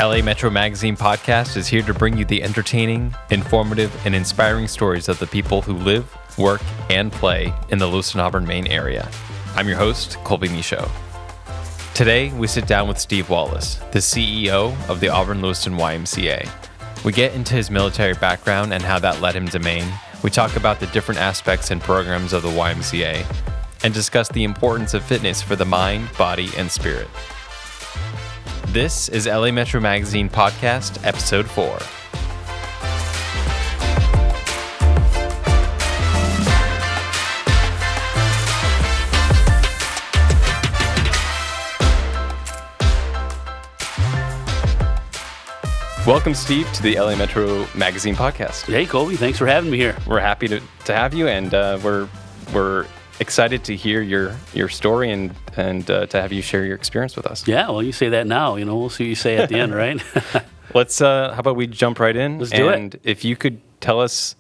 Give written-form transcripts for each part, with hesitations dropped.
LA Metro Magazine podcast is here to bring you the entertaining, informative, and inspiring stories of the people who live, work, and play in the Lewiston, Auburn, Maine area. I'm your host, Colby Michaud. Today, we sit down with Steve Wallace, the CEO of the Auburn Lewiston YMCA. We get into his military background and how that led him to Maine. We talk about the different aspects and programs of the YMCA and discuss the importance of fitness for the mind, body, and spirit. This is LA Metro Magazine Podcast, Episode 4. Welcome, Steve, to the LA Metro Magazine Podcast. Hey, Colby, thanks for having me here. We're happy to have you, and we're excited to hear your story and to have you share your experience with us. Yeah, well, you say that now. We'll see what you say at the end, right? How about we jump right in? Let's do it. And if you could give us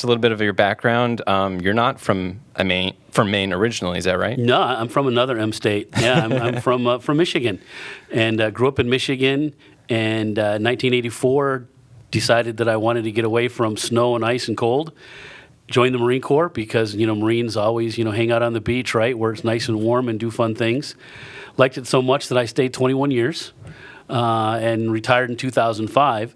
a little bit of your background. You're not from Maine originally, is that right? No, I'm from another M state. Yeah, I'm from Michigan, and grew up in Michigan. And 1984, decided that I wanted to get away from snow and ice and cold. Joined the Marine Corps because, Marines always, hang out on the beach, right, where it's nice and warm and do fun things. Liked it so much that I stayed 21 years and retired in 2005.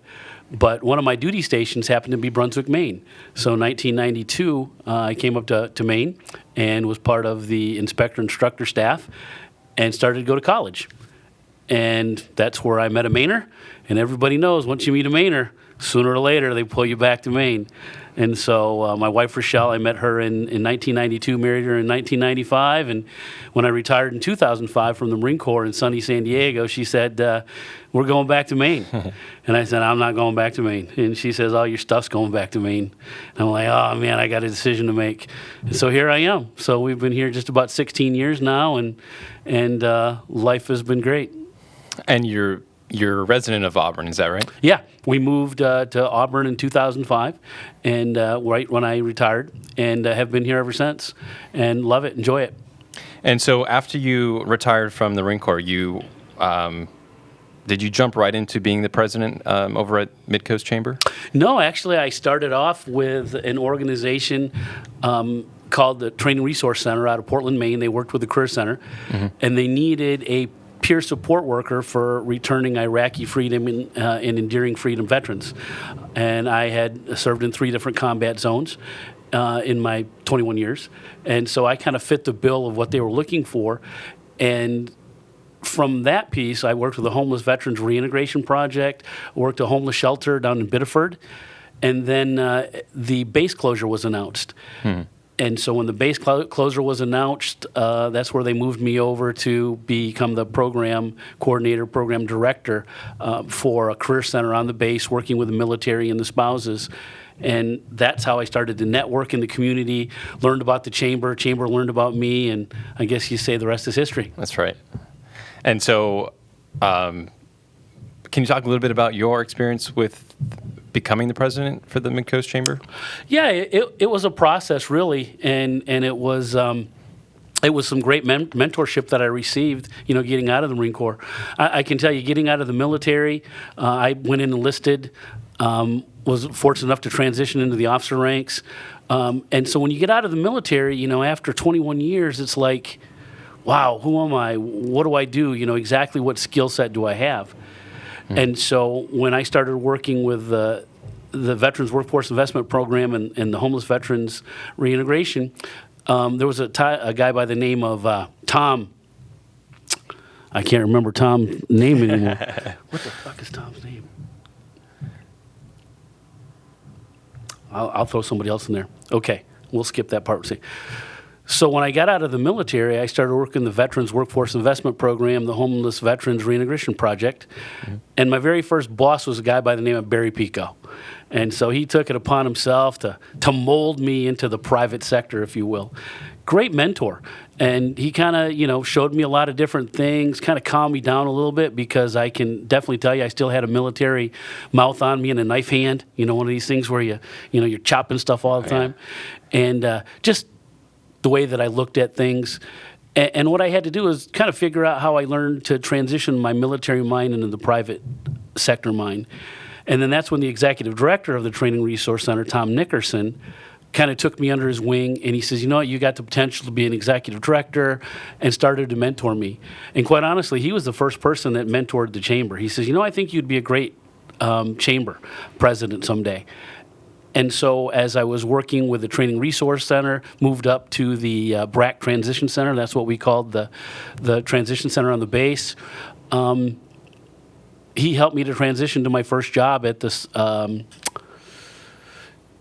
But one of my duty stations happened to be Brunswick, Maine. So 1992, I came up to Maine and was part of the instructor staff and started to go to college. And that's where I met a Mainer. And everybody knows once you meet a Mainer, sooner or later they pull you back to Maine. And so my wife, Rochelle, I met her in 1992, married her in 1995. And when I retired in 2005 from the Marine Corps in sunny San Diego, she said, we're going back to Maine. And I said, I'm not going back to Maine. And she says, all your stuff's going back to Maine. And I'm like, oh, man, I got a decision to make. And so here I am. So we've been here just about 16 years now, and life has been great. And you're a resident of Auburn, is that right? Yeah, we moved to Auburn in 2005, and right when I retired, and have been here ever since, and love it, enjoy it. And so after you retired from the Marine Corps, did you jump right into being the president over at Midcoast Chamber? No, actually, I started off with an organization called the Training Resource Center out of Portland, Maine. They worked with the Career Center, and they needed a peer support worker for returning Iraqi freedom and enduring freedom veterans. And I had served in 3 different combat zones in my 21 years. And so I kind of fit the bill of what they were looking for. And from that piece, I worked with the Homeless Veterans Reintegration Project, worked a homeless shelter down in Biddeford. And then the base closure was announced. And so when the base closure was announced, that's where they moved me over to become the program coordinator, program director for a career center on the base, working with the military and the spouses. And that's how I started to network in the community, learned about the chamber learned about me, and I guess you say the rest is history. That's right. And so can you talk a little bit about your experience with becoming the president for the Midcoast Chamber? Yeah, it was a process, really, and it was some great mentorship that I received, getting out of the Marine Corps. I can tell you, getting out of the military, I went in enlisted, was fortunate enough to transition into the officer ranks. And so when you get out of the military, after 21 years, it's like, wow, who am I? What do I do? Exactly what skill set do I have? And so when I started working with the Veterans Workforce Investment Program and the Homeless Veterans Reintegration, there was a guy by the name of Tom. I can't remember Tom's name anymore. What the fuck is Tom's name? I'll throw somebody else in there. Okay, we'll skip that part. So when I got out of the military, I started working the Veterans Workforce Investment Program, the Homeless Veterans Reintegration Project. And my very first boss was a guy by the name of Barry Pico. And so he took it upon himself to mold me into the private sector, if you will. Great mentor. And he kind of, showed me a lot of different things, kind of calmed me down a little bit, because I can definitely tell you I still had a military mouth on me and a knife hand, one of these things where you're chopping stuff all the time. And just the way that I looked at things. And what I had to do is kind of figure out how I learned to transition my military mind into the private sector mine. And then that's when the executive director of the Training Resource Center, Tom Nickerson, kind of took me under his wing, and he says, you know what, you got the potential to be an executive director, and started to mentor me. And quite honestly, he was the first person that mentored the chamber. He says, you know, I think you'd be a great chamber president someday. And so as I was working with the Training Resource Center, moved up to the BRAC Transition Center, that's what we called the transition center on the base. He helped me to transition to my first job at this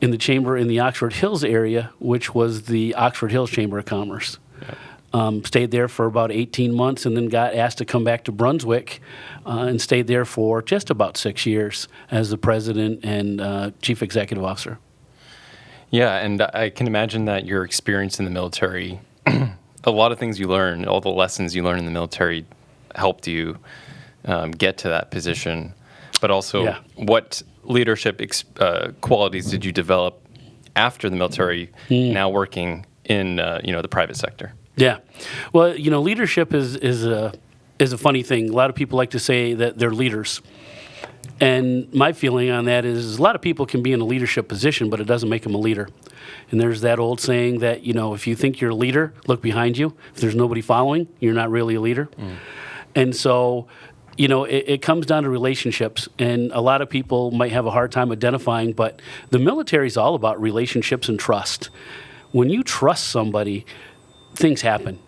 in the chamber in the Oxford Hills area, which was the Oxford Hills Chamber of Commerce. Yeah. Stayed there for about 18 months and then got asked to come back to Brunswick and stayed there for just about 6 years as the president and chief executive officer. Yeah, and I can imagine that your experience in the military, a lot of things you learned, all the lessons you learned in the military helped you get to that position. But also, what leadership qualities did you develop after the military, now working in the private sector? Yeah. Well, leadership is a funny thing. A lot of people like to say that they're leaders. And my feeling on that is a lot of people can be in a leadership position, but it doesn't make them a leader. And there's that old saying that, if you think you're a leader, look behind you. If there's nobody following, you're not really a leader. And so, it comes down to relationships, and a lot of people might have a hard time identifying, but the military is all about relationships and trust. When you trust somebody, things happen.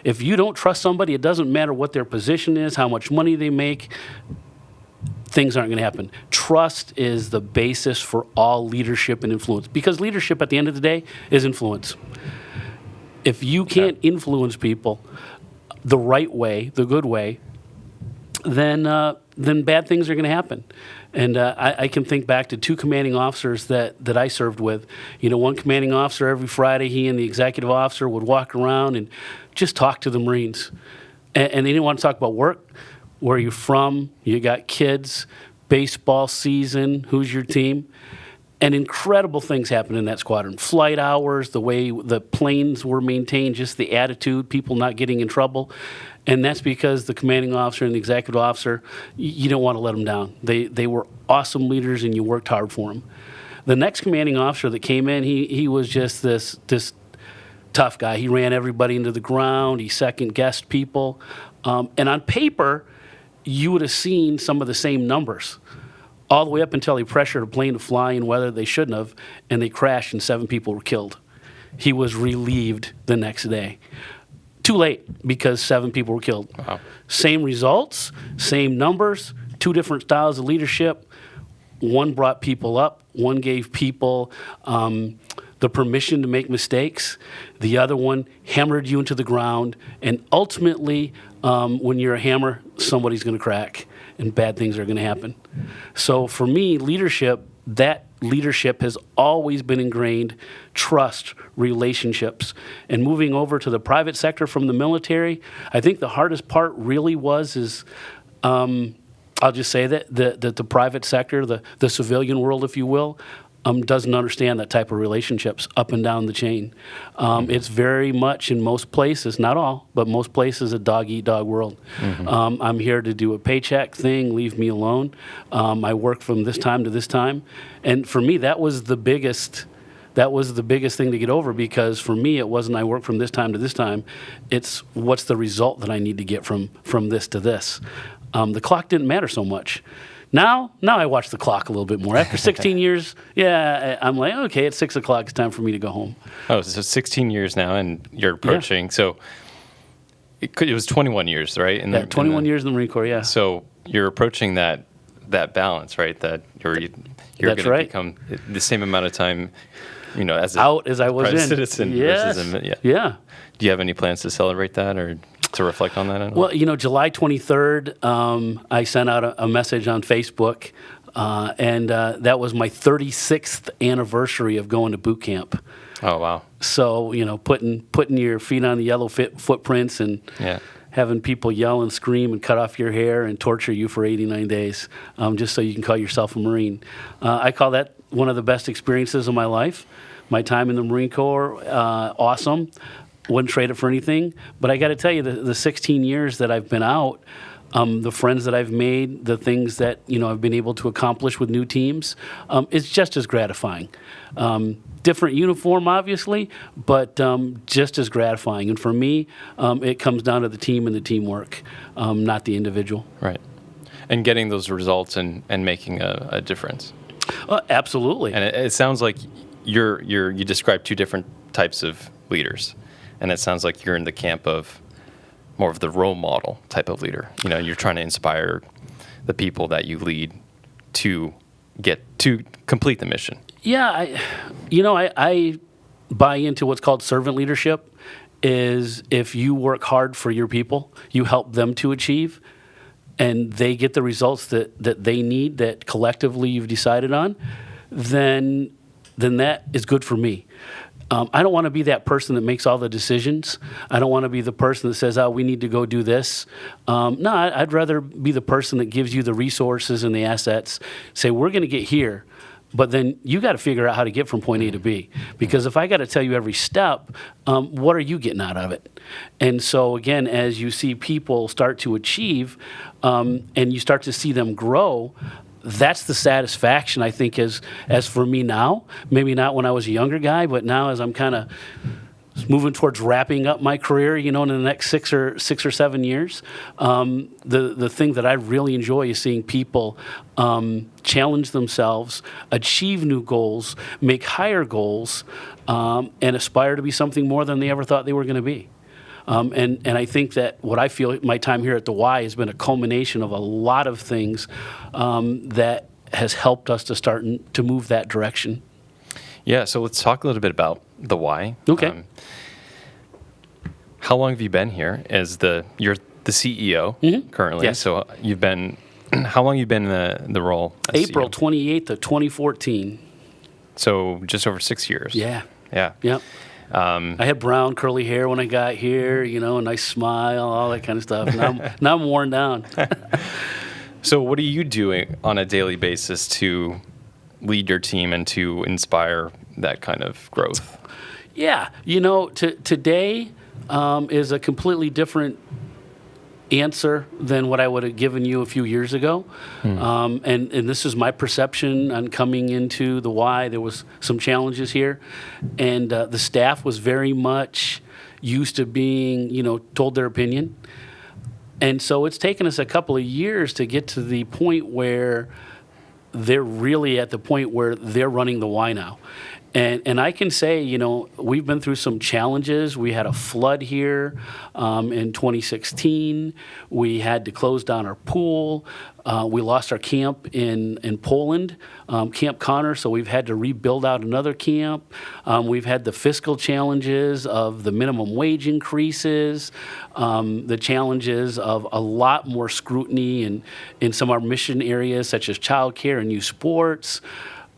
If you don't trust somebody, it doesn't matter what their position is, how much money they make, things aren't going to happen. Trust is the basis for all leadership and influence, because leadership at the end of the day is influence. If you can't influence people the right way, the good way, then bad things are going to happen. And I can think back to two commanding officers that I served with. One commanding officer, every Friday, he and the executive officer would walk around and just talk to the Marines. And they didn't want to talk about work, where you're from, you got kids, baseball season, who's your team. And incredible things happened in that squadron. Flight hours, the way the planes were maintained, just the attitude, people not getting in trouble. And that's because the commanding officer and the executive officer, you don't want to let them down. They were awesome leaders, and you worked hard for them. The next commanding officer that came in, he was just this tough guy. He ran everybody into the ground. He second-guessed people. And on paper, you would have seen some of the same numbers, all the way up until he pressured a plane to fly in weather they shouldn't have, and they crashed and 7 people were killed. He was relieved the next day. Too late, because 7 people were killed. Wow. Same results, same numbers, 2 different styles of leadership. One brought people up. One gave people the permission to make mistakes. The other one hammered you into the ground. And ultimately, when you're a hammer, somebody's going to crack, and bad things are going to happen. So for me, that leadership has always been ingrained. Trust, relationships. And moving over to the private sector from the military, I think the hardest part really is I'll just say that the private sector, the civilian world, if you will, doesn't understand that type of relationships up and down the chain. It's very much, in most places, not all, but most places, a dog-eat-dog world. I'm here to do a paycheck thing, leave me alone. I work from this time to this time. And for me, that was the biggest thing to get over, because for me, it wasn't I work from this time to this time. It's what's the result that I need to get from this to this. The clock didn't matter so much. Now I watch the clock a little bit more. After 16 years, I'm like, okay, it's 6 o'clock. It's time for me to go home. Oh, so 16 years now, and you're approaching. Yeah. So it was 21 years, right? 21 years in the Marine Corps, yeah. So you're approaching that balance, right? That you're going to become the same amount of time, as out as I was in citizen. Yes. Versus yeah. Do you have any plans to celebrate that, or to reflect on that at all? Well, July 23rd, I sent out a message on Facebook, and that was my 36th anniversary of going to boot camp. Oh, wow. So, putting your feet on the yellow footprints and having people yell and scream and cut off your hair and torture you for 89 days, just so you can call yourself a Marine. I call that one of the best experiences of my life. My time in the Marine Corps, awesome. Wouldn't trade it for anything. But I got to tell you, the 16 years that I've been out, the friends that I've made, the things that I've been able to accomplish with new teams, it's just as gratifying. Different uniform, obviously, but just as gratifying. And for me, it comes down to the team and the teamwork, not the individual. Right. And getting those results and making a difference. Absolutely. And it sounds like you described two different types of leaders, and it sounds like you're in the camp of more of the role model type of leader. You're trying to inspire the people that you lead to get to complete the mission. Yeah, I buy into what's called servant leadership. Is if you work hard for your people, you help them to achieve, and they get the results that they need, that collectively you've decided on, then that is good for me. I don't want to be that person that makes all the decisions. I don't want to be the person that says, we need to go do this. No, I'd rather be the person that gives you the resources and the assets, say, we're going to get here, but then you got to figure out how to get from point A to B. Because if I got to tell you every step, what are you getting out of it? And so, again, as you see people start to achieve and you start to see them grow, that's the satisfaction, I think, as for me now. Maybe not when I was a younger guy, but now as I'm kind of moving towards wrapping up my career, in the next 6 or 7 years, the thing that I really enjoy is seeing people challenge themselves, achieve new goals, make higher goals, and aspire to be something more than they ever thought they were going to be. And I think that what I feel my time here at the Y has been a culmination of a lot of things that has helped us to start to move that direction. Yeah, so let's talk a little bit about the Y. Okay. How long have you been here? You're the CEO currently. Yes. So how long have you been in the role? As April CEO? 28th of 2014. So just over 6 years. Yeah. Yeah. Yep. I had brown curly hair when I got here, a nice smile, all that kind of stuff. Now I'm worn down. So what are you doing on a daily basis to lead your team and to inspire that kind of growth? Yeah. Today is a completely different answer than what I would have given you a few years ago. And this is my perception on coming into the Y. There was some challenges here, and the staff was very much used to being, told their opinion. And so it's taken us a couple of years to get to the point where they're really at the point where they're running the Y now. And I can say, we've been through some challenges. We had a flood here in 2016. We had to close down our pool. We lost our camp in Poland, Camp Connor, so we've had to rebuild out another camp. We've had the fiscal challenges of the minimum wage increases, the challenges of a lot more scrutiny in some of our mission areas, such as childcare and youth sports.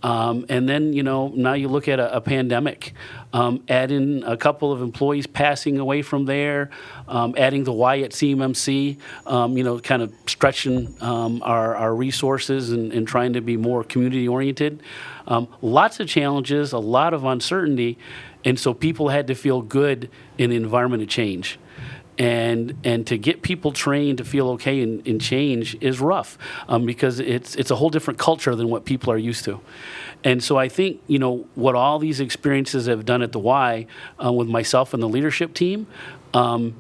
And then, now you look at a pandemic, add in a couple of employees passing away from there, adding the Y at CMMC, kind of stretching our resources and trying to be more community-oriented. Lots of challenges, a lot of uncertainty, and so people had to feel good in the environment of change. And to get people trained to feel okay in change is rough because it's a whole different culture than what people are used to. And so I think, what all these experiences have done at the Y with myself and the leadership team,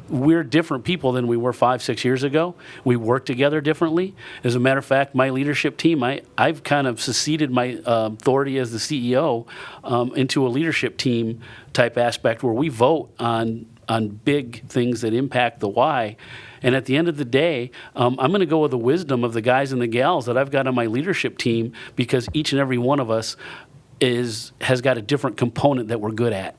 we're different people than we were 5-6 years ago. We work together differently. As a matter of fact, my leadership team, I've kind of seceded my authority as the CEO into a leadership team type aspect where we vote on big things that impact the Y. And at the end of the day, I'm going to go with the wisdom of the guys and the gals that I've got on my leadership team because each and every one of us has got a different component that we're good at.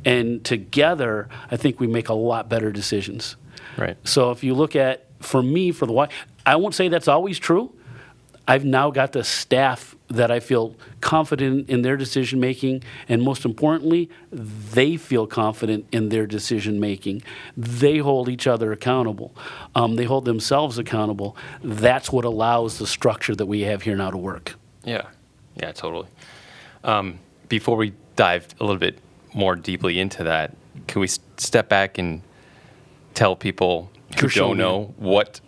And together, I think we make a lot better decisions. Right. So if you look at, for me, for the Y, I won't say that's always true. I've now got the staff that I feel confident in their decision making, and most importantly, they feel confident in their decision making. They hold each other accountable. They hold themselves accountable. That's what allows the structure that we have here now to work. Yeah, totally. Before we dive a little bit more deeply into that, can we step back and tell people who don't know what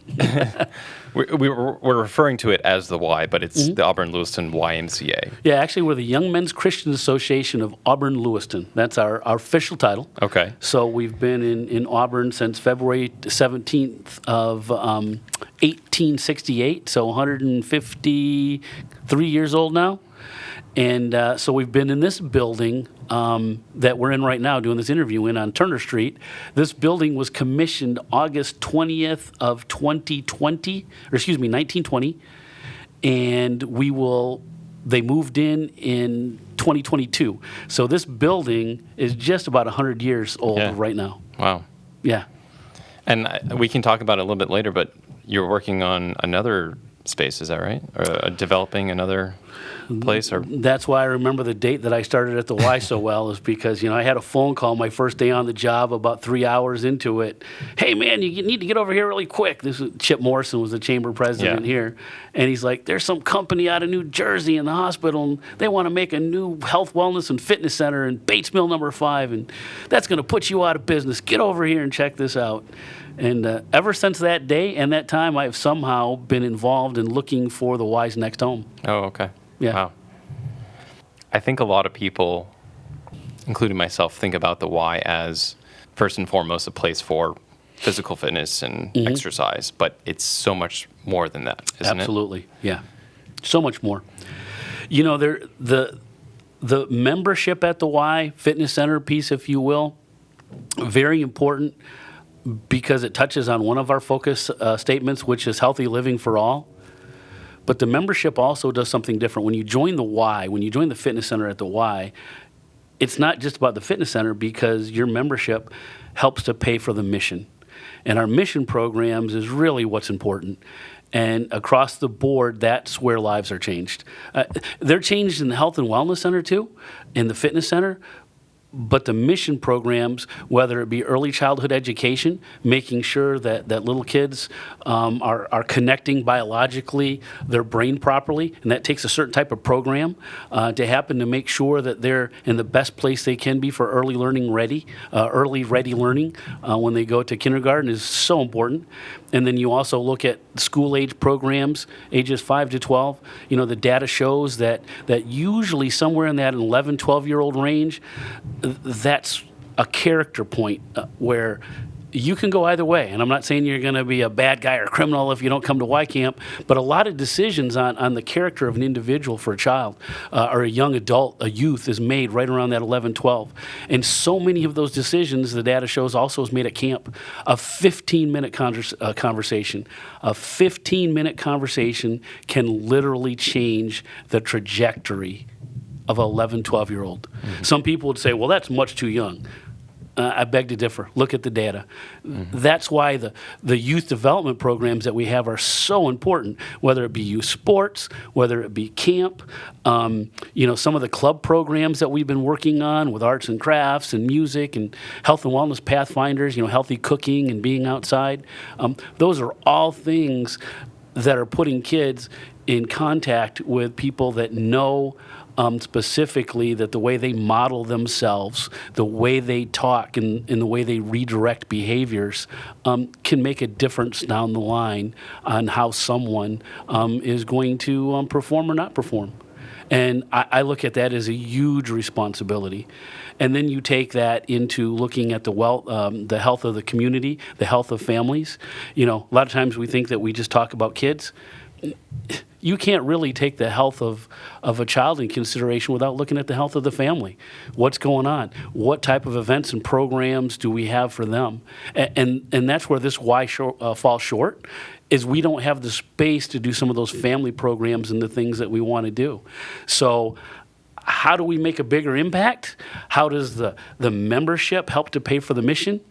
we're referring to it as the Y, but it's the Auburn Lewiston YMCA. Yeah, actually, we're the Young Men's Christian Association of Auburn Lewiston. That's our official title. Okay. So we've been in Auburn since February 17th of 1868, so 153 years old now. And so we've been in this building that we're in right now doing this interview in on Turner Street. This building was commissioned August 20th of 1920. And they moved in 2022. So this building is just about 100 years old right now. Wow. Yeah. And we can talk about it a little bit later, but you're working on another space, is that right? Or developing another place? Or that's why I remember the date that I started at the Y so well, is because I had a phone call my first day on the job about 3 hours into it. Hey man, you need to get over here really quick. This was Chip Morrison was the chamber president here, and he's like, there's some company out of New Jersey in the hospital, and they want to make a new health, wellness, and fitness center in Bates Mill number 5, and that's going to put you out of business. Get over here and check this out. And ever since that day and that time, I have somehow been involved in looking for the Y's next home. Oh, okay. Yeah. Wow. I think a lot of people, including myself, think about the Y as first and foremost a place for physical fitness and exercise, but it's so much more than that, isn't Absolutely. Yeah. So much more. The membership at the Y Fitness Center piece, if you will, very important, because it touches on one of our focus statements, which is healthy living for all. But the membership also does something different. When you join the Y, when you join the fitness center at the Y, it's not just about the fitness center, because your membership helps to pay for the mission. And our mission programs is really what's important. And across the board, that's where lives are changed. They're changed in the health and wellness center too, in the fitness center. But the mission programs, whether it be early childhood education, making sure that little kids are connecting biologically their brain properly, and that takes a certain type of program to happen to make sure that they're in the best place they can be for early ready learning when they go to kindergarten, is so important. And then you also look at school-age programs, ages 5 to 12. The data shows that usually somewhere in that 11, 12-year-old range, that's a character point where you can go either way. And I'm not saying you're going to be a bad guy or a criminal if you don't come to Y Camp, but a lot of decisions on the character of an individual for a child or a young adult, a youth, is made right around that 11, 12. And so many of those decisions, the data shows, also is made at camp. A 15-minute conversation. A 15-minute conversation can literally change the trajectory of an 11, 12-year-old. Mm-hmm. Some people would say, well, that's much too young. I beg to differ. Look at the data. Mm-hmm. That's why the youth development programs that we have are so important, whether it be youth sports, whether it be camp, some of the club programs that we've been working on with arts and crafts and music and health and wellness pathfinders, healthy cooking and being outside. Those are all things that are putting kids in contact with people that know specifically that the way they model themselves, the way they talk, and the way they redirect behaviors can make a difference down the line on how someone is going to perform or not perform. And I look at that as a huge responsibility. And then you take that into looking at the health of the community, the health of families. A lot of times we think that we just talk about kids. You can't really take the health of a child in consideration without looking at the health of the family. What's going on? What type of events and programs do we have for them? And that's where this Y falls short, is we don't have the space to do some of those family programs and the things that we want to do. So how do we make a bigger impact? How does the membership help to pay for the mission?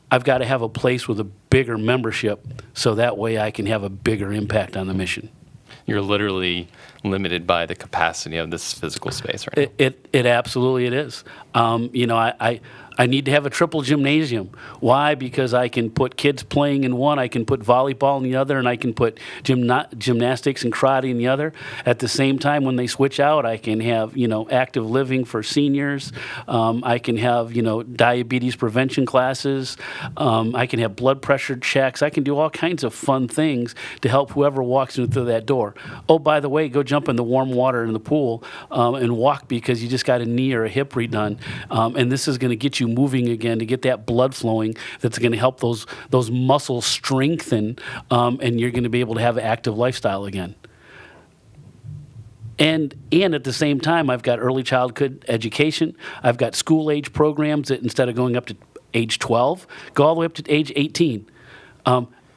I've got to have a place with a bigger membership so that way I can have a bigger impact on the mission. You're literally limited by the capacity of this physical space right now. It absolutely it is. I need to have a triple gymnasium. Why? Because I can put kids playing in one, I can put volleyball in the other, and I can put gymnastics and karate in the other. At the same time, when they switch out, I can have, active living for seniors. I can have, diabetes prevention classes. I can have blood pressure checks. I can do all kinds of fun things to help whoever walks in through that door. Oh, by the way, go jump in the warm water in the pool and walk because you just got a knee or a hip redone. And this is going to get you moving again to get that blood flowing. That's going to help those muscles strengthen, and you're going to be able to have an active lifestyle again. And at the same time, I've got early childhood education. I've got school age programs that instead of going up to age 12, go all the way up to age 18.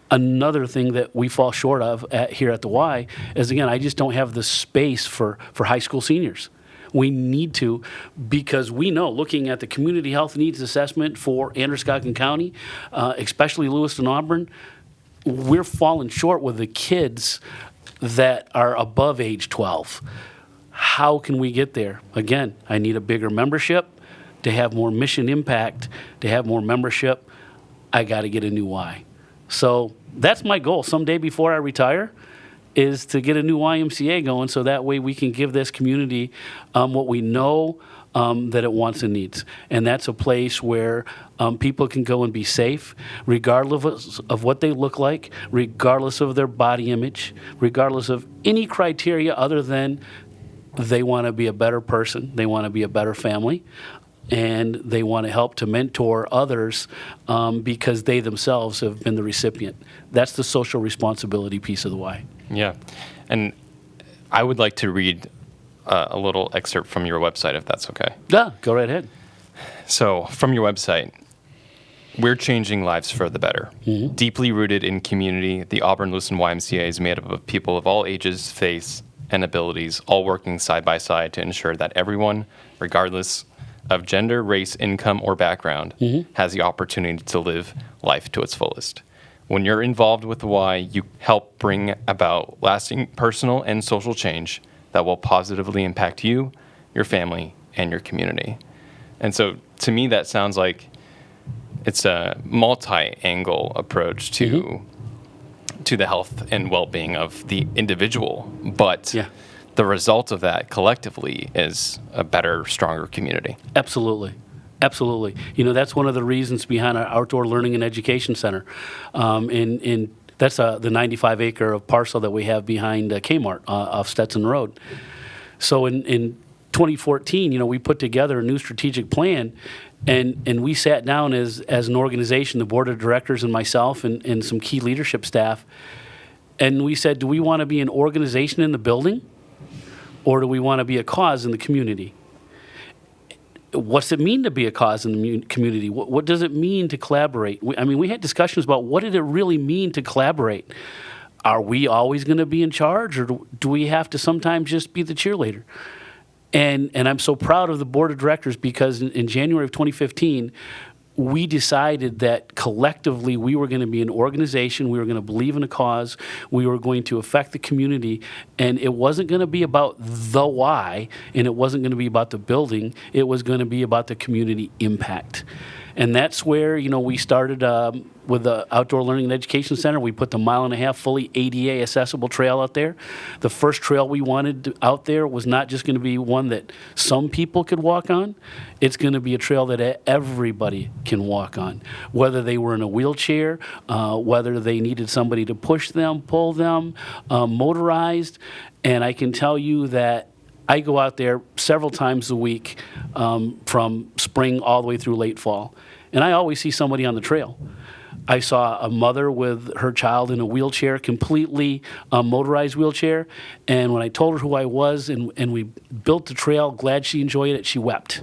Another thing that we fall short of here at the Y is, again, I just don't have the space for high school seniors. We need to, because we know, looking at the community health needs assessment for Androscoggin County, especially Lewiston Auburn, we're falling short with the kids that are above age 12. How can we get there? Again, I need a bigger membership to have more mission impact, to have more membership. I got to get a new Y. So that's my goal. Someday before I retire, is to get a new YMCA going, so that way we can give this community what we know that it wants and needs. And that's a place where people can go and be safe, regardless of what they look like, regardless of their body image, regardless of any criteria other than they want to be a better person, they want to be a better family, and they want to help to mentor others because they themselves have been the recipient. That's the social responsibility piece of the Y. Yeah. And I would like to read a little excerpt from your website, if that's okay. Yeah, go right ahead. So, from your website, we're changing lives for the better. Mm-hmm. Deeply rooted in community, the Auburn Lewiston YMCA is made up of people of all ages, faiths, and abilities, all working side by side to ensure that everyone, regardless of gender, race, income, or background, has the opportunity to live life to its fullest. When you're involved with the Y, you help bring about lasting personal and social change that will positively impact you, your family, and your community. And so, to me, that sounds like it's a multi-angle approach to the health and well-being of the individual, but the result of that collectively is a better, stronger community. Absolutely. Absolutely. That's one of the reasons behind our Outdoor Learning and Education Center. That's the 95-acre parcel that we have behind Kmart off Stetson Road. So in 2014, we put together a new strategic plan, and we sat down as an organization, the board of directors and myself and some key leadership staff, and we said, do we want to be an organization in the building, or do we want to be a cause in the community? What's it mean to be a cause in the community? What does it mean to collaborate? We had discussions about what did it really mean to collaborate. Are we always going to be in charge, or do we have to sometimes just be the cheerleader? And I'm so proud of the board of directors because in January of 2015, we decided that collectively we were going to be an organization, we were going to believe in a cause, we were going to affect the community, and it wasn't going to be about the why, and it wasn't going to be about the building, it was going to be about the community impact. And that's where, we started with the Outdoor Learning and Education Center. We put the 1.5 mile fully ADA accessible trail out there. The first trail we wanted out there was not just going to be one that some people could walk on. It's going to be a trail that everybody can walk on, whether they were in a wheelchair, whether they needed somebody to push them, pull them, motorized. And I can tell you that I go out there several times a week from spring all the way through late fall. And I always see somebody on the trail. I saw a mother with her child in a wheelchair, completely motorized wheelchair. And when I told her who I was and we built the trail, glad she enjoyed it, she wept.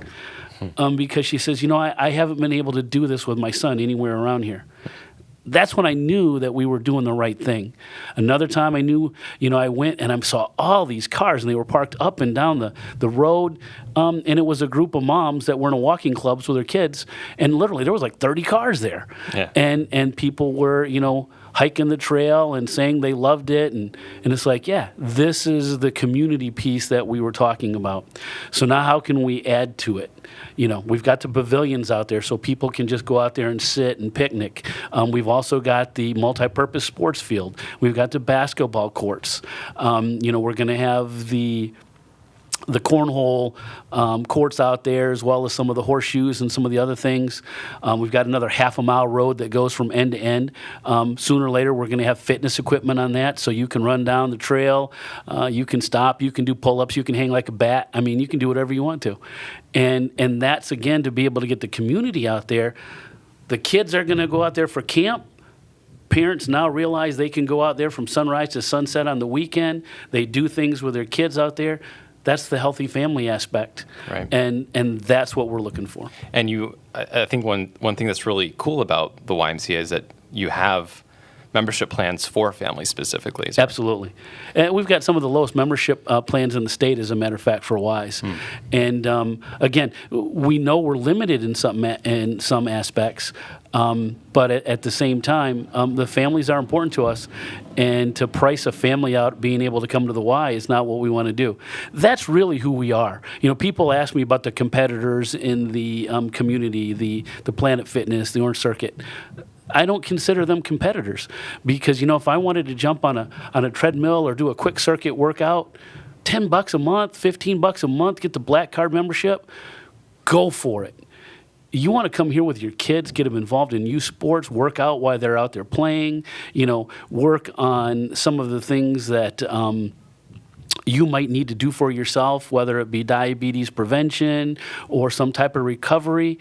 Because she says, I haven't been able to do this with my son anywhere around here. That's when I knew that we were doing the right thing. Another time I knew, I went and I saw all these cars and they were parked up and down the road. And it was a group of moms that were in a walking clubs with their kids. And literally there was like 30 cars there. Yeah. And people were, hiking the trail and saying they loved it. And it's like, yeah, this is the community piece that we were talking about. So now how can we add to it? We've got the pavilions out there so people can just go out there and sit and picnic. We've also got the multi-purpose sports field. We've got the basketball courts. We're going to have the cornhole courts out there, as well as some of the horseshoes and some of the other things. We've got another half-a-mile road that goes from end to end. Sooner or later, we're going to have fitness equipment on that, so you can run down the trail, you can stop, you can do pull-ups, you can hang like a bat. I mean, you can do whatever you want to. And that's, again, to be able to get the community out there. The kids are going to go out there for camp. Parents now realize they can go out there from sunrise to sunset on the weekend. They do things with their kids out there. That's the healthy family aspect, right? And that's what we're looking for. And I think one thing that's really cool about the YMCA is that you have membership plans for families specifically. Absolutely. And we've got some of the lowest membership plans in the state, as a matter of fact, for Ys. And again, we know we're limited in some aspects, but at the same time, the families are important to us. And to price a family out being able to come to the Y is not what we want to do. That's really who we are. People ask me about the competitors in the community, the Planet Fitness, the Orange Circuit. I don't consider them competitors because, if I wanted to jump on a treadmill or do a quick circuit workout, $10 a month, $15 a month, get the black card membership, go for it. You want to come here with your kids, get them involved in youth sports, work out while they're out there playing, work on some of the things that you might need to do for yourself, whether it be diabetes prevention or some type of recovery.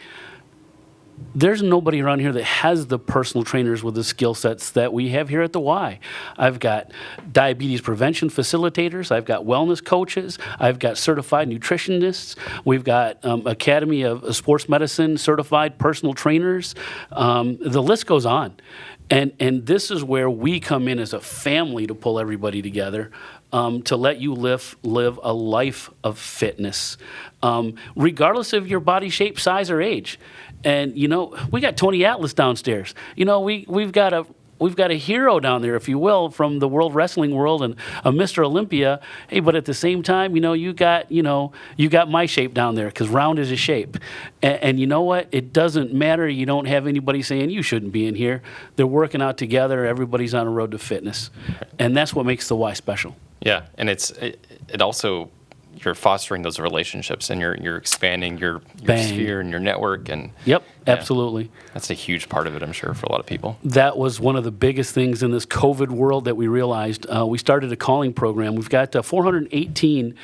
There's nobody around here that has the personal trainers with the skill sets that we have here at the Y. I've got diabetes prevention facilitators. I've got wellness coaches. I've got certified nutritionists. We've got Academy of Sports Medicine certified personal trainers. The list goes on. And this is where we come in as a family to pull everybody together, to let you live a life of fitness, regardless of your body shape, size, or age. And we got Tony Atlas downstairs. We've got a hero down there, if you will, from the world wrestling world and a Mr. Olympia. Hey, but at the same time, you got my shape down there because round is a shape. And you know what? It doesn't matter. You don't have anybody saying you shouldn't be in here. They're working out together. Everybody's on a road to fitness, and that's what makes the Y special. Yeah, and it also, you're fostering those relationships and you're expanding your sphere and your network. And yep, absolutely. That's a huge part of it, I'm sure, for a lot of people. That was one of the biggest things in this COVID world that we realized. We started a calling program. We've got 418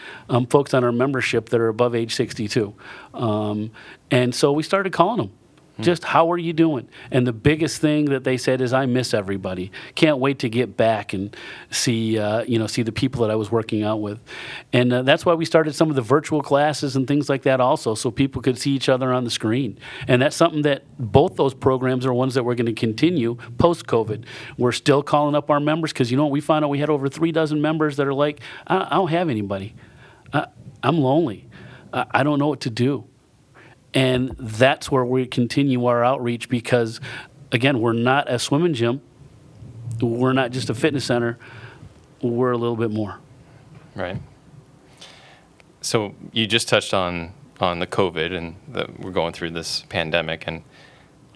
folks on our membership that are above age 62. And so we started calling them. Just how are you doing? And the biggest thing that they said is, I miss everybody. Can't wait to get back and see the people that I was working out with. And that's why we started some of the virtual classes and things like that also, so people could see each other on the screen. And that's something that both those programs are ones that we're going to continue post-COVID. We're still calling up our members because, we found out we had over 36 members that are like, I don't have anybody. I'm lonely. I don't know what to do. And that's where we continue our outreach because, again, we're not a swimming gym. We're not just a fitness center. We're a little bit more. Right. So you just touched on the COVID and that we're going through this pandemic, and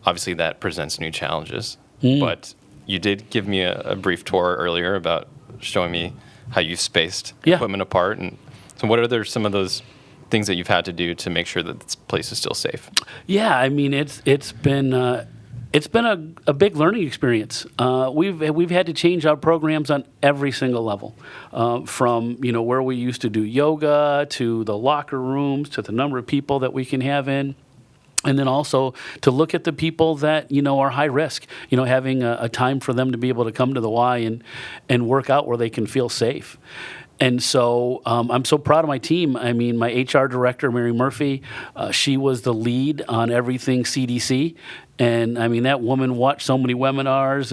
obviously that presents new challenges. But you did give me a brief tour earlier about showing me how you spaced equipment apart. And so what are some of those things that you've had to do to make sure that this place is still safe? Yeah, I mean, it's been a big learning experience. We've had to change our programs on every single level, from where we used to do yoga to the locker rooms to the number of people that we can have in. And then also to look at the people that, are high risk, having a time for them to be able to come to the Y and work out where they can feel safe. And so I'm so proud of my team. I mean, my HR director, Mary Murphy, she was the lead on everything CDC. And I mean, that woman watched so many webinars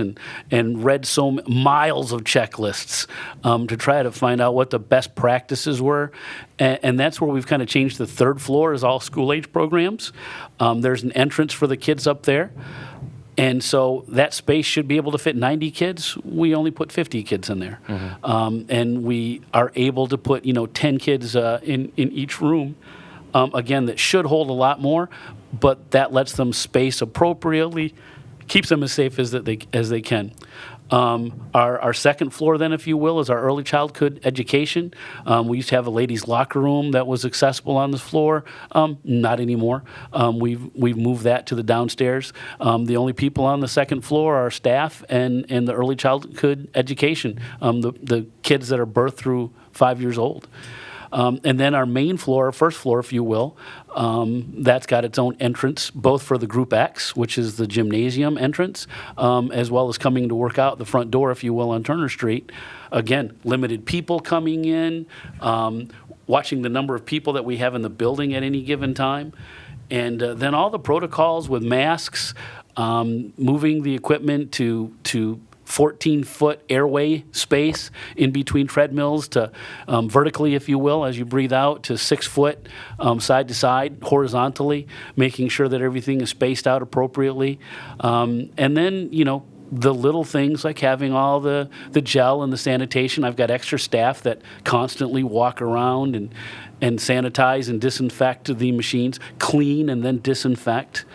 and read miles of checklists to try to find out what the best practices were. And that's where we've kind of changed the third floor is all school age programs. There's an entrance for the kids up there. And so that space should be able to fit 90 kids. We only put 50 kids in there. And we are able to put, 10 kids in each room. Again, that should hold a lot more, but that lets them space appropriately, keeps them as safe as they can. Our second floor, then, if you will, is our early childhood education. We used to have a ladies' locker room that was accessible on this floor. Not anymore. We've moved that to the downstairs. The only people on the second floor are staff and the early childhood education, the kids that are birthed through 5 years old. And then our main floor, first floor, if you will, that's got its own entrance, both for the Group X, which is the gymnasium entrance, as well as coming to work out the front door, if you will, on Turner Street. Again, limited people coming in, watching the number of people that we have in the building at any given time. And then all the protocols with masks, moving the equipment to 14-foot airway space in between treadmills to vertically, if you will, as you breathe out, to 6 foot side to side horizontally, making sure that everything is spaced out appropriately. And then, the little things like having all the gel and the sanitation. I've got extra staff that constantly walk around and sanitize and disinfect the machines, clean and then disinfect.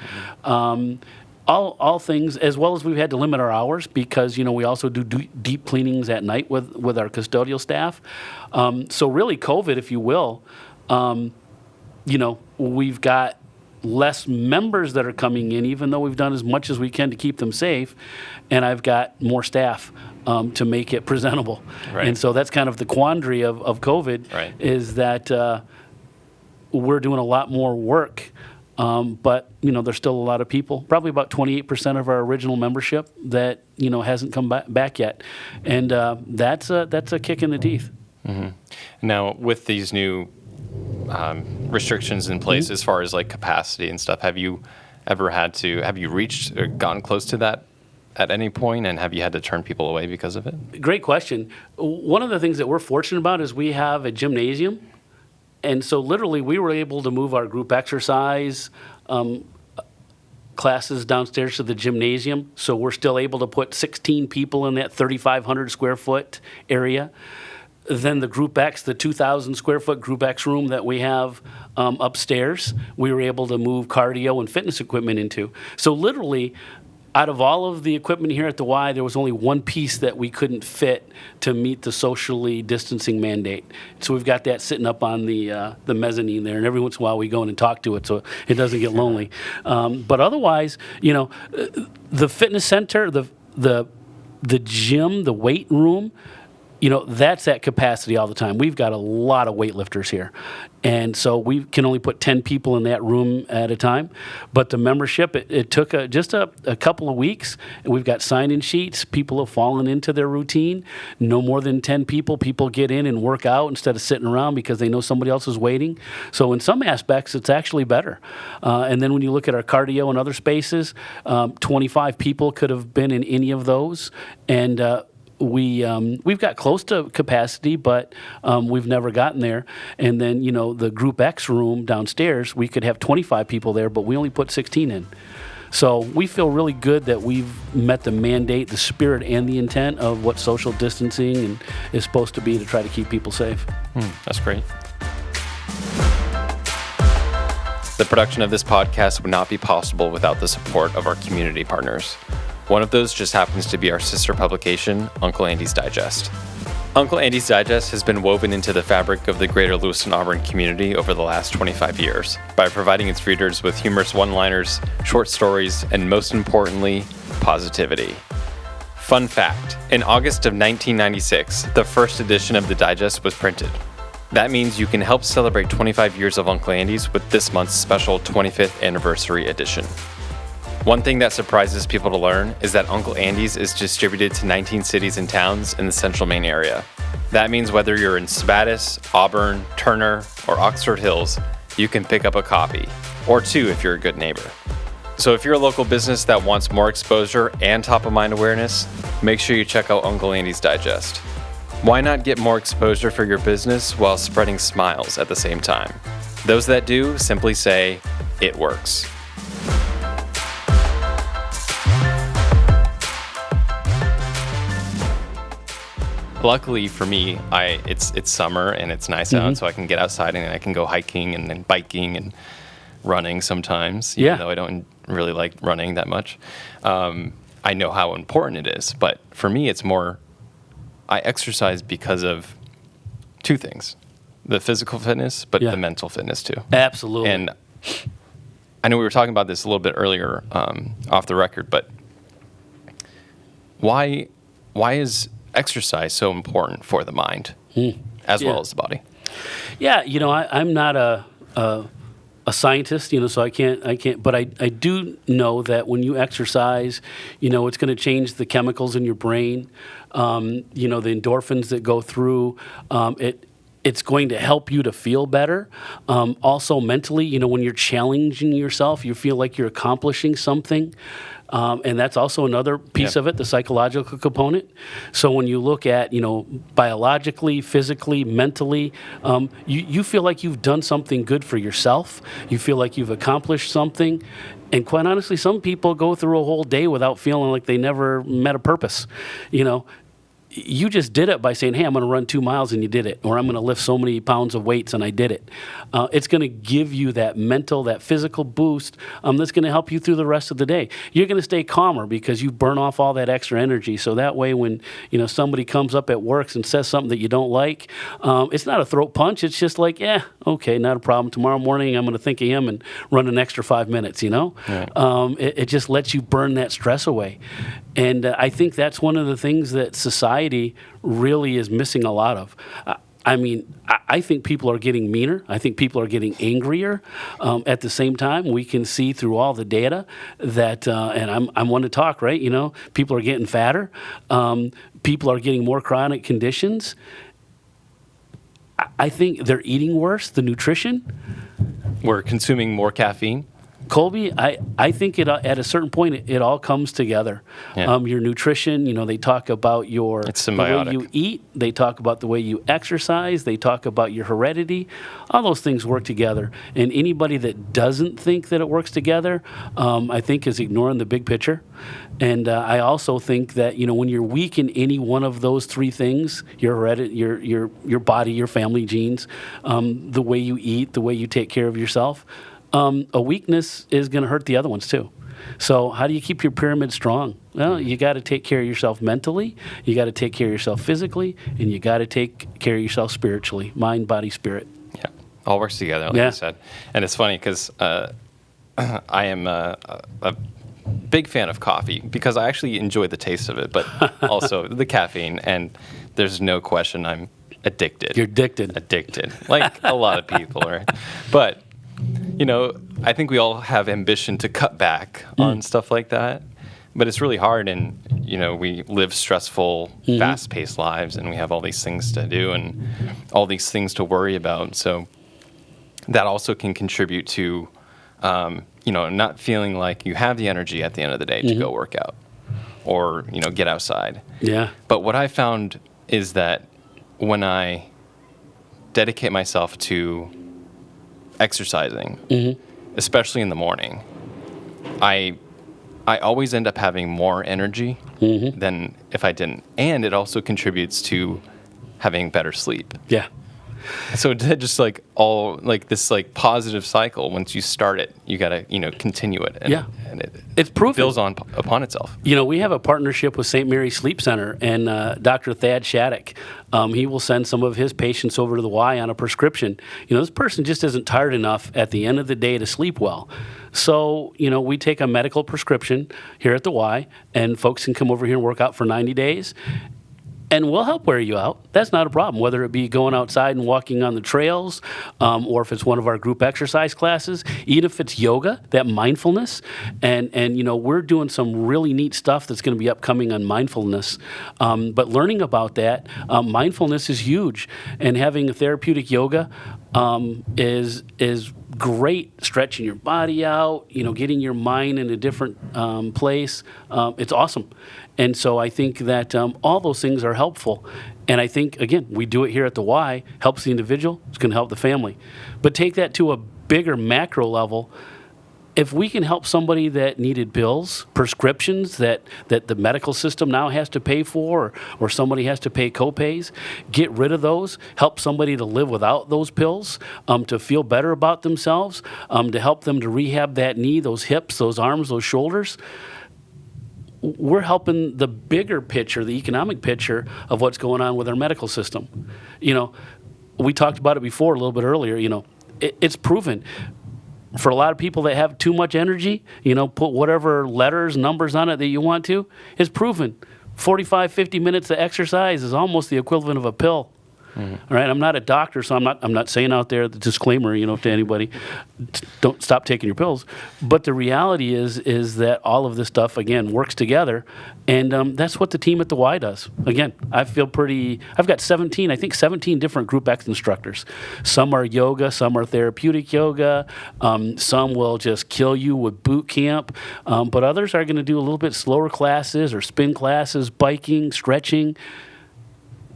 All things, as well as we've had to limit our hours because, we also do deep cleanings at night with our custodial staff. So really COVID, if you will, we've got less members that are coming in, even though we've done as much as we can to keep them safe. And I've got more staff to make it presentable. Right. And so that's kind of the quandary of COVID, right, is that we're doing a lot more work. But, there's still a lot of people, probably about 28% of our original membership that, hasn't come back yet. And that's a kick in the teeth. Mm-hmm. Now, with these new restrictions in place, as far as like capacity and stuff, have you reached or gotten close to that at any point, and have you had to turn people away because of it? Great question. One of the things that we're fortunate about is we have a gymnasium. And so literally we were able to move our group exercise classes downstairs to the gymnasium. So we're still able to put 16 people in that 3,500 square foot area. Then the Group X, the 2,000 square foot Group X room that we have upstairs, we were able to move cardio and fitness equipment into. So literally, out of all of the equipment here at the Y, there was only one piece that we couldn't fit to meet the socially distancing mandate. So we've got that sitting up on the mezzanine there, and every once in a while we go in and talk to it so it doesn't get lonely. But otherwise, the fitness center, the gym, the weight room, that's at capacity all the time. We've got a lot of weightlifters here. And so we can only put 10 people in that room at a time. But the membership, it took just a couple of weeks. We've got sign-in sheets. People have fallen into their routine. No more than 10 people. People get in and work out instead of sitting around because they know somebody else is waiting. So in some aspects, it's actually better. And then when you look at our cardio and other spaces, 25 people could have been in any of those. And we've got close to capacity, but we've never gotten there. And then, the Group X room downstairs, we could have 25 people there, but we only put 16 in. So we feel really good that we've met the mandate, the spirit, and the intent of what social distancing is supposed to be to try to keep people safe. That's great. The production of this podcast would not be possible without the support of our community partners. One of those just happens to be our sister publication, Uncle Andy's Digest. Uncle Andy's Digest has been woven into the fabric of the greater Lewiston Auburn community over the last 25 years by providing its readers with humorous one-liners, short stories, and most importantly, positivity. Fun fact, in August of 1996, the first edition of the Digest was printed. That means you can help celebrate 25 years of Uncle Andy's with this month's special 25th anniversary edition. One thing that surprises people to learn is that Uncle Andy's is distributed to 19 cities and towns in the central Maine area. That means whether you're in Spatus, Auburn, Turner, or Oxford Hills, you can pick up a copy, or two if you're a good neighbor. So if you're a local business that wants more exposure and top-of-mind awareness, make sure you check out Uncle Andy's Digest. Why not get more exposure for your business while spreading smiles at the same time? Those that do simply say, "It works." luckily for me, it's summer and it's nice out, so I can get outside and I can go hiking and then biking and running sometimes, even though I don't really like running that much. I know how important it is, but for me, it's more, I exercise because of two things: the physical fitness, but the mental fitness too. Absolutely. And I know we were talking about this a little bit earlier off the record, but why is exercise so important for the mind as well as the body? Yeah, I'm not a scientist, so I can't, but I do know that when you exercise, it's going to change the chemicals in your brain, the endorphins that go through, it's going to help you to feel better. Also mentally, when you're challenging yourself, you feel like you're accomplishing something. And that's also another piece of it, the psychological component. So when you look at, biologically, physically, mentally, you feel like you've done something good for yourself. You feel like you've accomplished something. And quite honestly, some people go through a whole day without feeling like they never met a purpose. You just did it by saying, hey, I'm going to run 2 miles, and you did it. Or I'm going to lift so many pounds of weights, and I did it. It's going to give you that mental, that physical boost that's going to help you through the rest of the day. You're going to stay calmer because you burn off all that extra energy. So that way when somebody comes up at work and says something that you don't like, it's not a throat punch. It's just like, okay, not a problem. Tomorrow morning I'm going to think of him and run an extra 5 minutes, It just lets you burn that stress away. And I think that's one of the things that society really is missing a lot of. I think people are getting meaner. I think people are getting angrier. At the same time, we can see through all the data that, and I'm one to talk, right? People are getting fatter. People are getting more chronic conditions. I think they're eating worse, the nutrition. We're consuming more caffeine. Colby, I think at a certain point it all comes together. Yeah. Your nutrition, they talk about the way you eat. They talk about the way you exercise. They talk about your heredity. All those things work together. And anybody that doesn't think that it works together, I think is ignoring the big picture. And I also think that when you're weak in any one of those three things, your heredity, your body, your family genes, the way you eat, the way you take care of yourself. A weakness is going to hurt the other ones too. So how do you keep your pyramid strong? Well, you got to take care of yourself mentally, you got to take care of yourself physically, and you got to take care of yourself spiritually, mind, body, spirit. Yeah, all works together, like you said. And it's funny because I am a big fan of coffee because I actually enjoy the taste of it, but also the caffeine. And there's no question I'm addicted. You're addicted. Addicted, like a lot of people are. But I think we all have ambition to cut back on stuff like that, but it's really hard. And, we live stressful, fast-paced lives, and we have all these things to do and all these things to worry about. So that also can contribute to, not feeling like you have the energy at the end of the day to go work out or, get outside. Yeah. But what I found is that when I dedicate myself to exercising, especially in the morning, I always end up having more energy than if I didn't. And it also contributes to having better sleep. Yeah. So just like all like this like positive cycle. Once you start it, you gotta continue it. And it's proven. Builds upon itself. We have a partnership with St. Mary's Sleep Center and Dr. Thad Shattuck. He will send some of his patients over to the Y on a prescription. This person just isn't tired enough at the end of the day to sleep well. So, we take a medical prescription here at the Y, and folks can come over here and work out for 90 days. And we'll help wear you out. That's not a problem, whether it be going outside and walking on the trails, or if it's one of our group exercise classes, even if it's yoga, that mindfulness. And we're doing some really neat stuff that's going to be upcoming on mindfulness. But learning about that, mindfulness is huge. And having a therapeutic yoga is great, stretching your body out, getting your mind in a different place. It's awesome. And so I think that all those things are helpful. And I think, again, we do it here at the Y, helps the individual, it's going to help the family. But take that to a bigger macro level. if we can help somebody that needed pills, prescriptions that the medical system now has to pay for, or somebody has to pay co-pays, get rid of those, help somebody to live without those pills, to feel better about themselves, to help them to rehab that knee, those hips, those arms, those shoulders, we're helping the bigger picture, the economic picture of what's going on with our medical system. We talked about it before a little bit earlier. It's proven. For a lot of people that have too much energy, put whatever letters, numbers on it that you want to, it's proven. 45, 50 minutes of exercise is almost the equivalent of a pill. Mm-hmm. All right, I'm not a doctor, so I'm not saying out there the disclaimer, to anybody, don't stop taking your pills. But the reality is that all of this stuff again works together, and that's what the team at the Y does. Again, I've got 17 different Group X instructors. Some are yoga, some are therapeutic yoga, some will just kill you with boot camp, but others are going to do a little bit slower classes or spin classes, biking, stretching,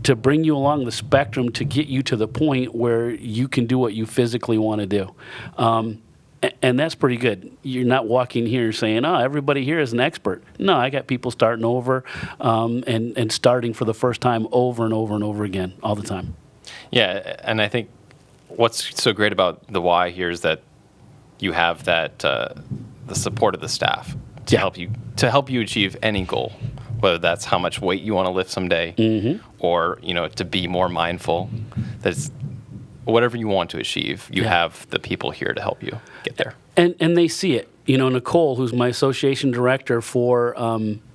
to bring you along the spectrum to get you to the point where you can do what you physically want to do. And that's pretty good. You're not walking here saying, everybody here is an expert. No, I got people starting over and starting for the first time over and over and over again all the time. Yeah, and I think what's so great about the Y here is that you have that the support of the staff to help you achieve any goal. Whether that's how much weight you want to lift someday, mm-hmm. or to be more mindful. That's whatever you want to achieve. You have the people here to help you get there, and they see it. Nicole, who's my association director for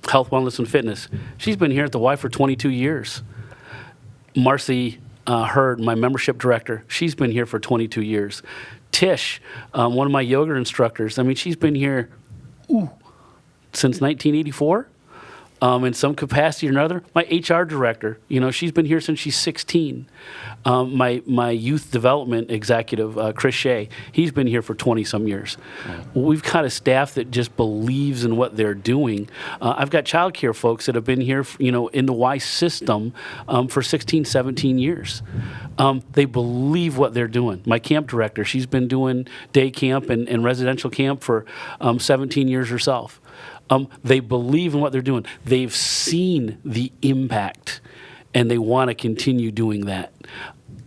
Health, Wellness, and Fitness, she's been here at the Y for 22 years. Marcy Hurd, my membership director, she's been here for 22 years. Tish, one of my yoga instructors, she's been here since 1984. In some capacity or another. My HR director, she's been here since she's 16. My youth development executive, Chris Shea, he's been here for 20-some years. We've got a staff that just believes in what they're doing. I've got child care folks that have been here, in the Y system for 16, 17 years. They believe what they're doing. My camp director, she's been doing day camp and residential camp for 17 years herself. They believe in what they're doing. They've seen the impact, and they want to continue doing that.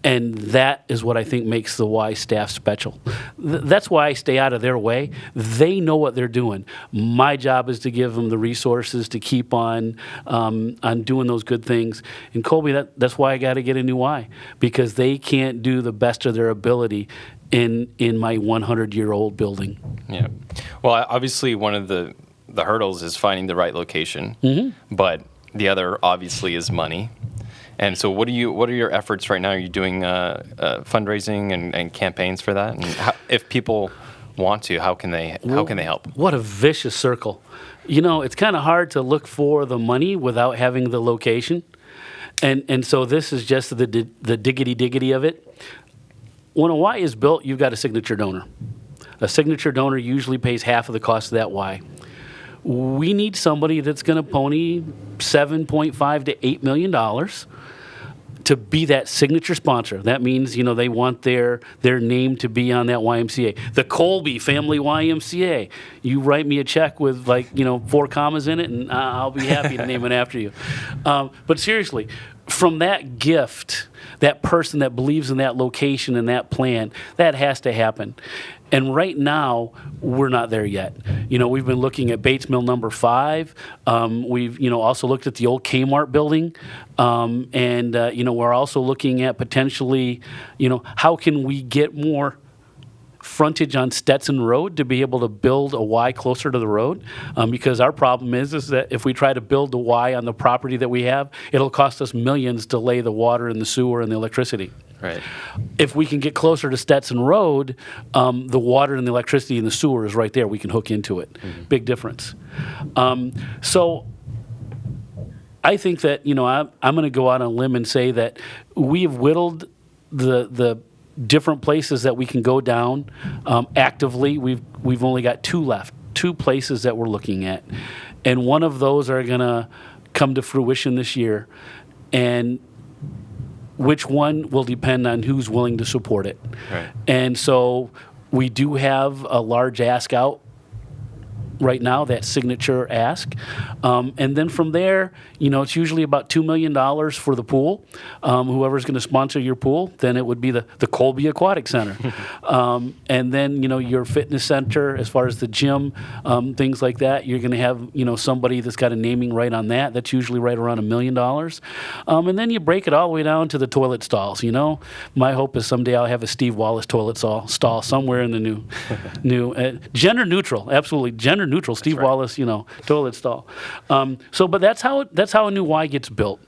And that is what I think makes the Y staff special. That's why I stay out of their way. They know what they're doing. My job is to give them the resources to keep on doing those good things. And Colby, that's why I got to get a new Y, because they can't do the best of their ability in my 100-year-old building. Yeah. Well, obviously one of the hurdles is finding the right location, mm-hmm. but the other obviously is money. And so what are your efforts right now? Are you doing fundraising and campaigns for that? And if people want to, how can they help? What a vicious circle. It's kind of hard to look for the money without having the location. And so this is just the diggity of it. When a Y is built, you've got a signature donor. A signature donor usually pays half of the cost of that Y. We need somebody that's going to pony $7.5 to $8 million to be that signature sponsor. That means, they want their name to be on that YMCA. The Colby Family YMCA. You write me a check with 4 commas in it, and I'll be happy to name it after you. But seriously, from that gift, that person that believes in that location and that plan, that has to happen. And right now, we're not there yet. We've been looking at Bates Mill number 5. We've, also looked at the old Kmart building. And we're also looking at potentially, how can we get more frontage on Stetson Road to be able to build a Y closer to the road, because our problem is that if we try to build the Y on the property that we have, it'll cost us millions to lay the water and the sewer and the electricity. Right. If we can get closer to Stetson Road, the water and the electricity and the sewer is right there. We can hook into it. Mm-hmm. Big difference. So I think that I'm going to go out on a limb and say that we have whittled the different places that we can go down actively. We've only got 2 left, 2 places that we're looking at, and one of those are going to come to fruition this year, and which one will depend on who's willing to support it. Right. And so we do have a large ask out right now, that signature ask. And then from there, it's usually about $2 million for the pool. Whoever's going to sponsor your pool, then it would be the Colby Aquatic Center. And then, your fitness center, as far as the gym, things like that, you're going to have, somebody that's got a naming right on that. That's usually right around $1 million. And then you break it all the way down to the toilet stalls. My hope is someday I'll have a Steve Wallace toilet stall somewhere in the new gender neutral, absolutely gender neutral. Steve Wallace, toilet stall. But that's how a new Y gets built.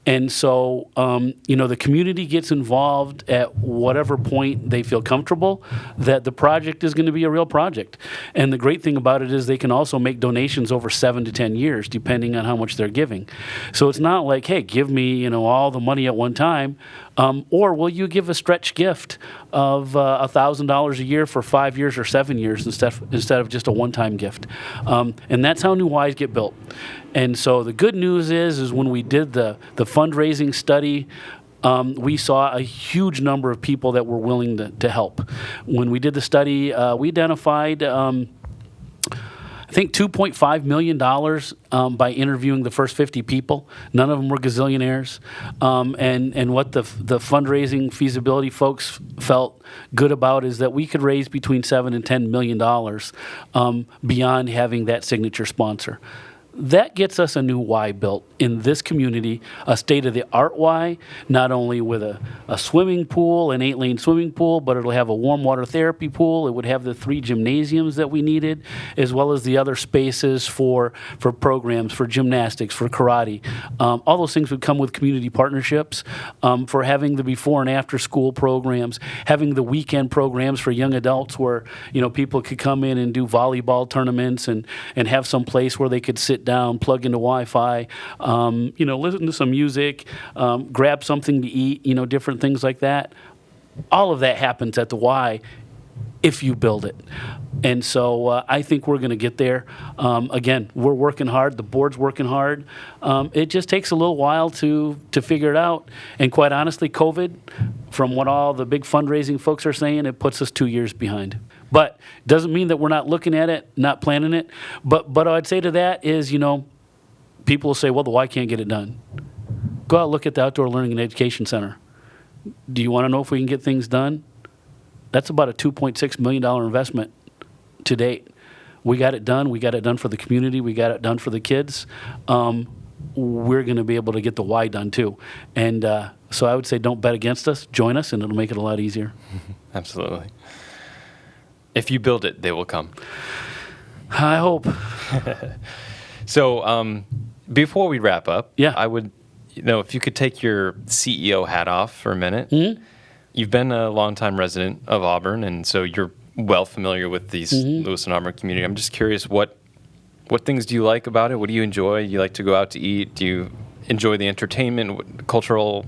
And so, the community gets involved at whatever point they feel comfortable that the project is going to be a real project. And the great thing about it is they can also make donations over 7 to 10 years, depending on how much they're giving. So it's not like, hey, give me, all the money at one time. Or will you give a stretch gift of $1,000 a year for 5 years or 7 years instead of just a one-time gift? And that's how new Ys get built. And so the good news is when we did the fundraising study, we saw a huge number of people that were willing to help. When we did the study, we identified I think $2.5 million by interviewing the first 50 people. None of them were gazillionaires. And what the fundraising feasibility folks felt good about is that we could raise between $7 and $10 million beyond having that signature sponsor. That gets us a new Y built in this community, a state-of-the-art Y, not only with a swimming pool, an 8-lane swimming pool, but it'll have a warm water therapy pool. It would have the 3 gymnasiums that we needed, as well as the other spaces for programs, for gymnastics, for karate. All those things would come with community partnerships, for having the before and after school programs, having the weekend programs for young adults where, people could come in and do volleyball tournaments and have some place where they could sit down, plug into Wi-Fi, listen to some music, grab something to eat, different things like that. All of that happens at the Y if you build it. And so I think we're going to get there. Again, we're working hard. The board's working hard. It just takes a little while to figure it out. And quite honestly, COVID, from what all the big fundraising folks are saying, it puts us 2 years behind. But doesn't mean that we're not looking at it, not planning it. But I'd say to that is, people will say, well, the Y can't get it done. Go out and look at the Outdoor Learning and Education Center. Do you want to know if we can get things done? That's about a $2.6 million investment to date. We got it done. We got it done for the community. We got it done for the kids. We're going to be able to get the Y done too. And so I would say don't bet against us. Join us, and it'll make it a lot easier. Absolutely. If you build it, they will come. I hope. So before we wrap up, yeah, I would, if you could take your CEO hat off for a minute. Mm-hmm. You've been a longtime resident of Auburn, and so you're well familiar with these Lewiston Auburn community. I'm just curious, what things do you like about it? What do you enjoy? You like to go out to eat? Do you enjoy the entertainment, cultural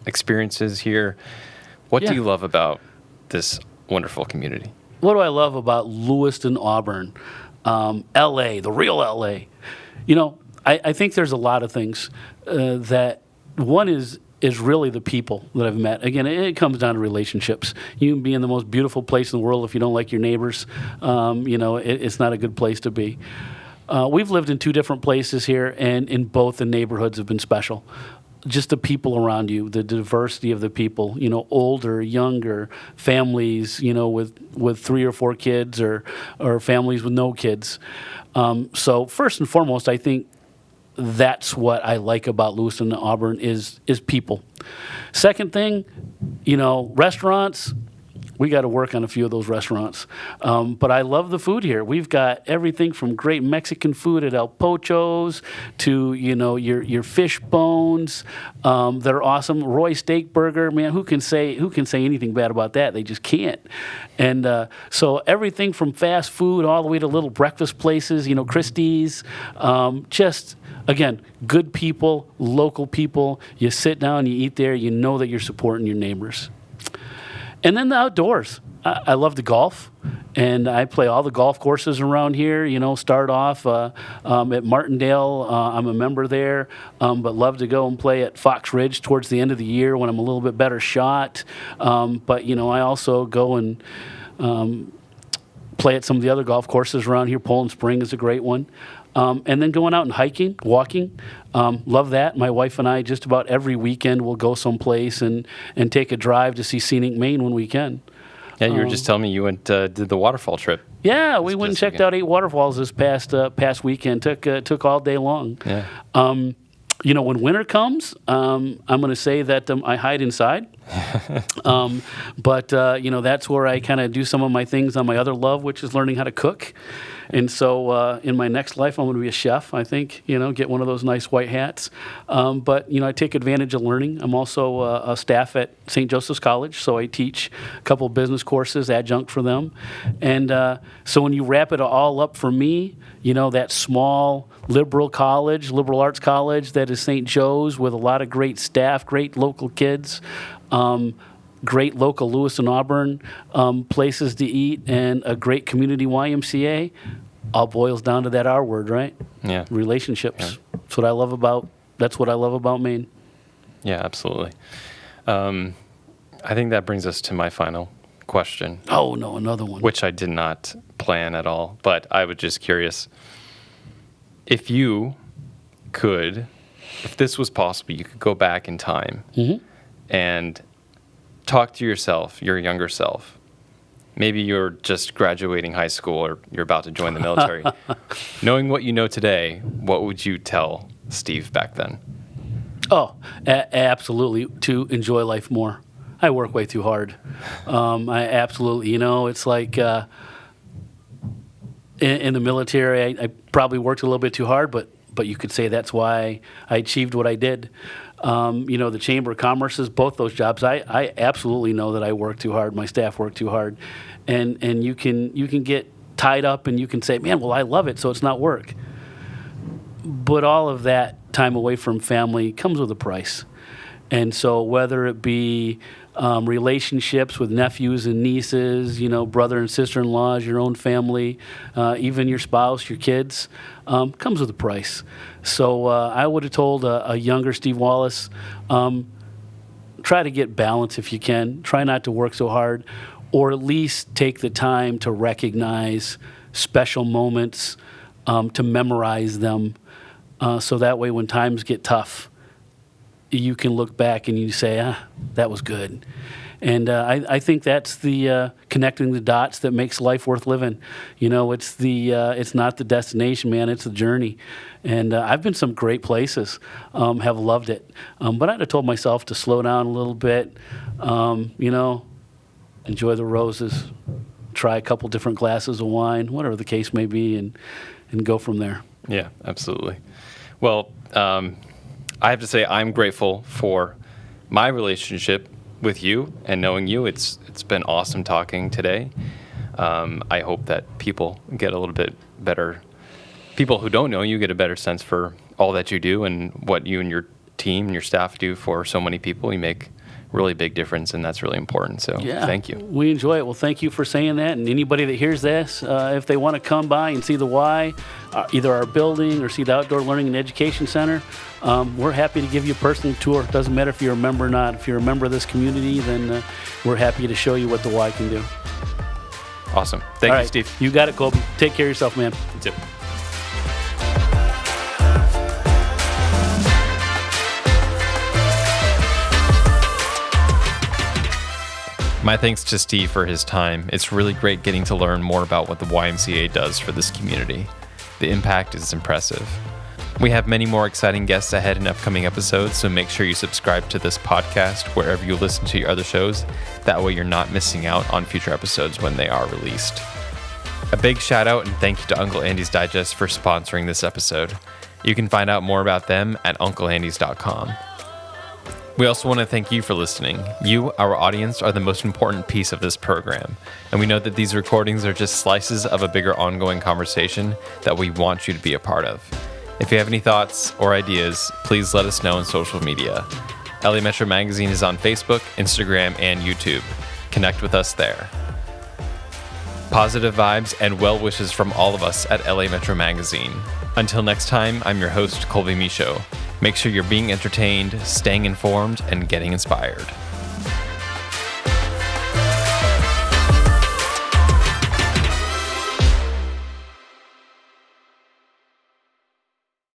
experiences here? What do you love about this wonderful community? What do I love about Lewiston Auburn? L.A., the real L.A. I think there's a lot of things that one is really the people that I've met. Again, it comes down to relationships. You can be in the most beautiful place in the world if you don't like your neighbors. It's not a good place to be. We've lived in 2 different places here, and in both the neighborhoods have been special. Just the people around you, the diversity of the people, older, younger, families, with 3 or 4 kids or families with no kids. So first and foremost, I think that's what I like about Lewiston and Auburn is people. Second thing, restaurants. We got to work on a few of those restaurants. But I love the food here. We've got everything from great Mexican food at El Pocho's to, your fish bones that are awesome. Roy Steak Burger, man, who can say anything bad about that? They just can't. And so everything from fast food all the way to little breakfast places, Christie's, just, again, good people, local people. You sit down, you eat there, you know that you're supporting your neighbors. And then the outdoors. I love the golf, and I play all the golf courses around here. Start off at Martindale. I'm a member there, but love to go and play at Fox Ridge towards the end of the year when I'm a little bit better shot. But I also go and play at some of the other golf courses around here. Poland Spring is a great one. And then going out and hiking, walking. Love that. My wife and I just about every weekend will go someplace and take a drive to see scenic Maine when we can. Yeah, you were just telling me you went did the waterfall trip. Yeah, we went and checked out 8 waterfalls this past weekend. Took all day long. Yeah. When winter comes, I'm going to say that I hide inside. But that's where I kind of do some of my things on my other love, which is learning how to cook. And so in my next life, I'm going to be a chef, I think, get one of those nice white hats. But I take advantage of learning. I'm also a staff at St. Joseph's College, so I teach a couple of business courses, adjunct for them. And so when you wrap it all up for me, that small liberal arts college that is St. Joe's with a lot of great staff, great local kids, great local Lewiston Auburn places to eat, and a great community YMCA, all boils down to that R word, right? Yeah. Relationships. Yeah. That's what I love about Maine. Yeah, absolutely. I think that brings us to my final question. Oh, no, another one. Which I did not plan at all, but I was just curious. If this was possible, you could go back in time and talk to yourself, your younger self. Maybe you're just graduating high school or you're about to join the military. Knowing what you know today, what would you tell Steve back then? Oh, absolutely, to enjoy life more. I work way too hard. I absolutely, it's like in the military, I probably worked a little bit too hard, but you could say that's why I achieved what I did. The Chamber of Commerce's, both those jobs, I absolutely know that I worked too hard. My staff worked too hard, and you can get tied up and you can say, man, well, I love it, so it's not work. But all of that time away from family comes with a price. And so whether it be relationships with nephews and nieces, brother and sister-in-laws, your own family, even your spouse, your kids, comes with a price. So I would have told a younger Steve Wallace, try to get balance if you can. Try not to work so hard, or at least take the time to recognize special moments, to memorize them, so that way when times get tough, you can look back and you say, that was good. And I think that's the connecting the dots that makes life worth living. It's not the destination, man. It's the journey. And I've been some great places, have loved it. But I'd have told myself to slow down a little bit, enjoy the roses, try a couple different glasses of wine, whatever the case may be, and go from there. Yeah, absolutely. Well, I have to say I'm grateful for my relationship with you and knowing you. It's been awesome talking today. I hope that people get a little bit better. People who don't know you get a better sense for all that you do and what you and your team and your staff do for so many people. You make a really big difference, and that's really important. So thank you. We enjoy it. Well, thank you for saying that. And anybody that hears this, if they want to come by and see the Y, either our building or see the Outdoor Learning and Education Center, we're happy to give you a personal tour. It doesn't matter if you're a member or not. If you're a member of this community, then we're happy to show you what the Y can do. Awesome. Thank you, Steve. You got it, Colby. Take care of yourself, man. That's it. My thanks to Steve for his time. It's really great getting to learn more about what the YMCA does for this community. The impact is impressive. We have many more exciting guests ahead in upcoming episodes, so make sure you subscribe to this podcast wherever you listen to your other shows. That way you're not missing out on future episodes when they are released. A big shout out and thank you to Uncle Andy's Digest for sponsoring this episode. You can find out more about them at uncleandys.com. We also want to thank you for listening. You, our audience, are the most important piece of this program, and we know that these recordings are just slices of a bigger ongoing conversation that we want you to be a part of. If you have any thoughts or ideas, please let us know on social media. LA Metro Magazine is on Facebook, Instagram, and YouTube. Connect with us there. Positive vibes and well wishes from all of us at LA Metro Magazine. Until next time, I'm your host, Colby Michaud. Make sure you're being entertained, staying informed, and getting inspired.